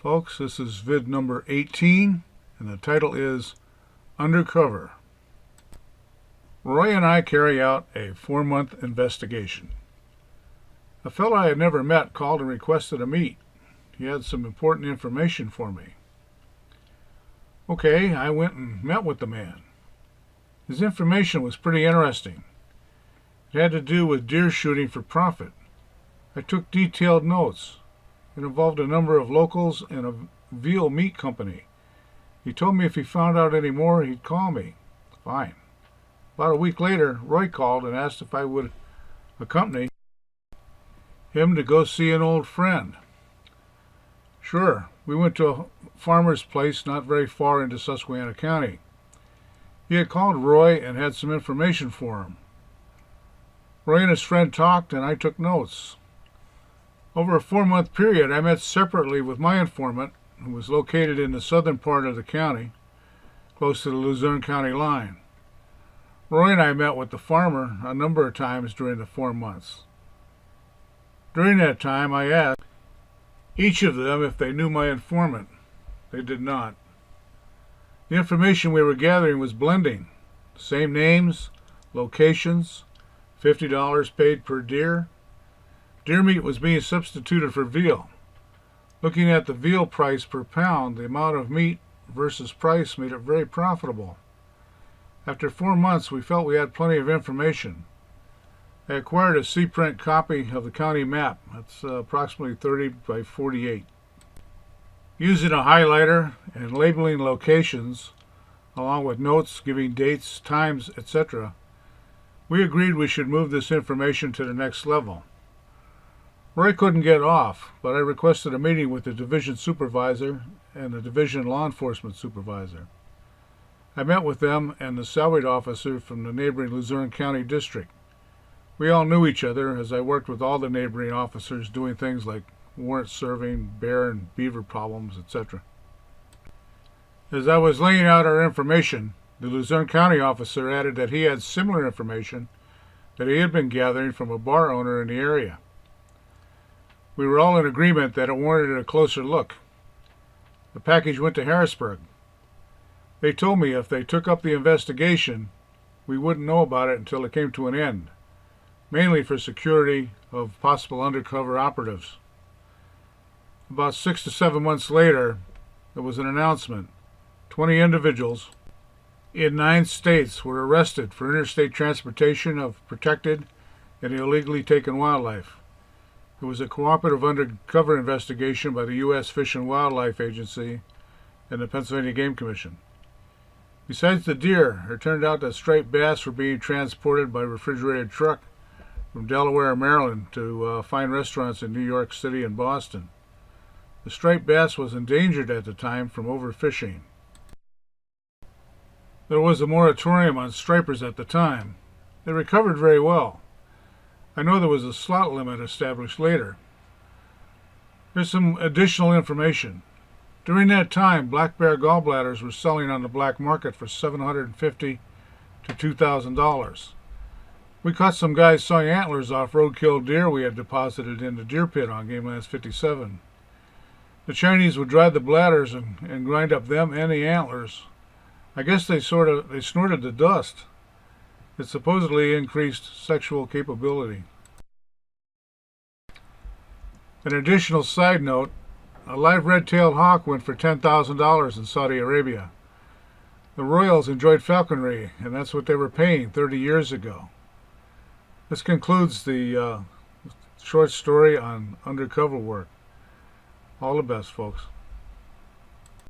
Folks, this is vid number 18, and the title is Undercover. Roy and I carry out a 4-month investigation. A fellow I had never met called and requested a meet. He had some important information for me. Okay, I went and met with the man. His information was pretty interesting. It had to do with deer shooting for profit. I took detailed notes. It involved a number of locals and a veal meat company. He told me if he found out any more, he'd call me. Fine. About a week later, Roy called and asked if I would accompany him to go see an old friend. Sure, we went to a farmer's place not very far into Susquehanna County. He had called Roy and had some information for him. Roy and his friend talked, and I took notes. Over a 4-month period, I met separately with my informant, who was located in the southern part of the county, close to the Luzerne County line. Roy and I met with the farmer a number of times during the 4 months. During that time, I asked each of them if they knew my informant. They did not. The information we were gathering was blending. Same names, locations, $50 paid per deer. Deer meat was being substituted for veal. Looking at the veal price per pound, the amount of meat versus price made it very profitable. After 4 months, we felt we had plenty of information. I acquired a C-print copy of the county map. That's approximately 30 by 48. Using a highlighter and labeling locations, along with notes giving dates, times, etc., we agreed we should move this information to the next level. Roy couldn't get off, but I requested a meeting with the division supervisor and the division law enforcement supervisor. I met with them and the salaried officer from the neighboring Luzerne County district. We all knew each other as I worked with all the neighboring officers doing things like warrant serving, bear and beaver problems, etc. As I was laying out our information, the Luzerne County officer added that he had similar information that he had been gathering from a bar owner in the area. We were all in agreement that it warranted a closer look. The package went to Harrisburg. They told me if they took up the investigation, we wouldn't know about it until it came to an end, mainly for security of possible undercover operatives. About 6 to 7 months later, there was an announcement. 20 individuals in 9 states were arrested for interstate transportation of protected and illegally taken wildlife. It was a cooperative undercover investigation by the U.S. Fish and Wildlife Agency and the Pennsylvania Game Commission. Besides the deer, it turned out that striped bass were being transported by refrigerated truck from Delaware and Maryland to fine restaurants in New York City and Boston. The striped bass was endangered at the time from overfishing. There was a moratorium on stripers at the time. They recovered very well. I know there was a slot limit established later. Here's some additional information. During that time, black bear gallbladders were selling on the black market for $750 to $2,000. We caught some guys sawing antlers off roadkill deer we had deposited in the deer pit on Game Lands 57. The Chinese would dry the bladders and grind up them and the antlers. I guess they snorted the dust. It supposedly increased sexual capability. An additional side note, a live red-tailed hawk went for $10,000 in Saudi Arabia. The royals enjoyed falconry, and that's what they were paying 30 years ago. This concludes the short story on undercover work. All the best, folks.